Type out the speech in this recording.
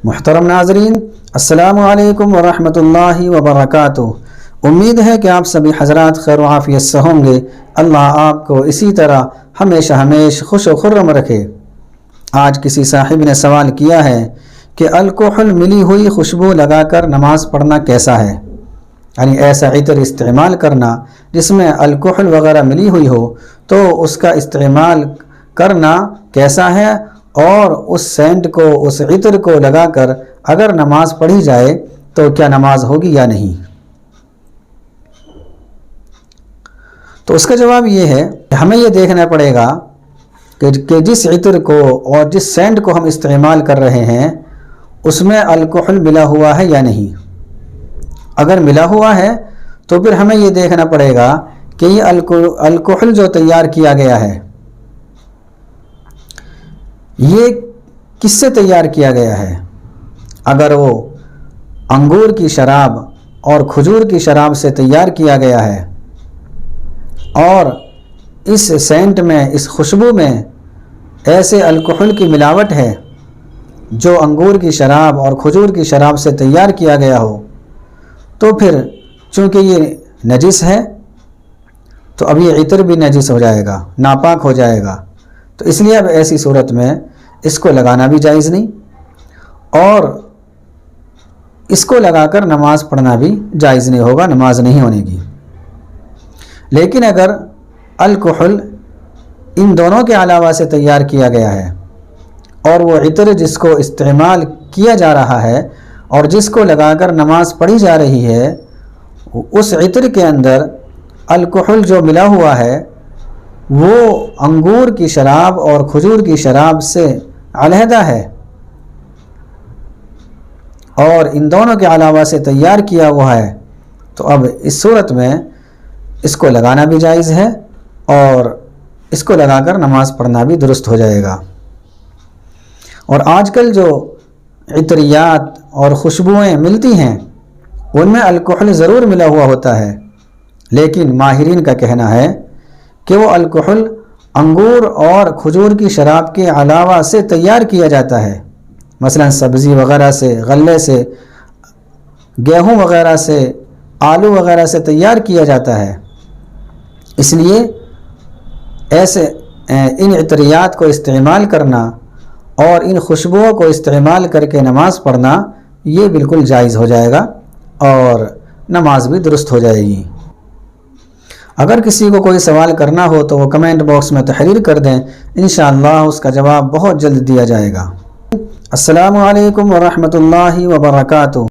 محترم ناظرین، السلام علیکم ورحمۃ اللہ وبرکاتہ۔ امید ہے کہ آپ سبھی حضرات خیر و عافیت سے ہوں گے۔ اللہ آپ کو اسی طرح ہمیشہ خوش و خرم رکھے۔ آج کسی صاحب نے سوال کیا ہے کہ الکحل ملی ہوئی خوشبو لگا کر نماز پڑھنا کیسا ہے؟ یعنی ایسا عطر استعمال کرنا جس میں الکحل وغیرہ ملی ہوئی ہو، تو اس کا استعمال کرنا کیسا ہے، اور اس سینٹ کو، اس عطر کو لگا کر اگر نماز پڑھی جائے تو کیا نماز ہوگی یا نہیں؟ تو اس کا جواب یہ ہے کہ ہمیں یہ دیکھنا پڑے گا کہ جس عطر کو اور جس سینٹ کو ہم استعمال کر رہے ہیں اس میں الکحل ملا ہوا ہے یا نہیں۔ اگر ملا ہوا ہے تو پھر ہمیں یہ دیکھنا پڑے گا کہ یہ الکحل جو تیار کیا گیا ہے یہ کس سے تیار کیا گیا ہے۔ اگر وہ انگور کی شراب اور کھجور کی شراب سے تیار کیا گیا ہے اور اس سینٹ میں، اس خوشبو میں ایسے الکحل کی ملاوٹ ہے جو انگور کی شراب اور کھجور کی شراب سے تیار کیا گیا ہو، تو پھر چونکہ یہ نجس ہے تو اب یہ عطر بھی نجس ہو جائے گا، ناپاک ہو جائے گا۔ تو اس لیے اب ایسی صورت میں اس کو لگانا بھی جائز نہیں، اور اس کو لگا کر نماز پڑھنا بھی جائز نہیں ہوگا، نماز نہیں ہونے گی۔ لیکن اگر الکحل ان دونوں کے علاوہ سے تیار کیا گیا ہے اور وہ عطر جس کو استعمال کیا جا رہا ہے اور جس کو لگا کر نماز پڑھی جا رہی ہے، اس عطر کے اندر الکحل جو ملا ہوا ہے وہ انگور کی شراب اور کھجور کی شراب سے علیحدہ ہے اور ان دونوں کے علاوہ سے تیار کیا ہوا ہے، تو اب اس صورت میں اس کو لگانا بھی جائز ہے اور اس کو لگا کر نماز پڑھنا بھی درست ہو جائے گا۔ اور آج کل جو عطریات اور خوشبوئیں ملتی ہیں ان میں الکحل ضرور ملا ہوا ہوتا ہے، لیکن ماہرین کا کہنا ہے کہ وہ الکحل انگور اور کھجور کی شراب کے علاوہ سے تیار کیا جاتا ہے، مثلا سبزی وغیرہ سے، غلے سے، گیہوں وغیرہ سے، آلو وغیرہ سے تیار کیا جاتا ہے۔ اس لیے ایسے ان عطریات کو استعمال کرنا اور ان خوشبوؤں کو استعمال کر کے نماز پڑھنا یہ بالکل جائز ہو جائے گا اور نماز بھی درست ہو جائے گی۔ اگر کسی کو کوئی سوال کرنا ہو تو وہ کمنٹ باکس میں تحریر کر دیں، انشاءاللہ اس کا جواب بہت جلد دیا جائے گا۔ السلام علیکم ورحمۃ اللہ وبرکاتہ۔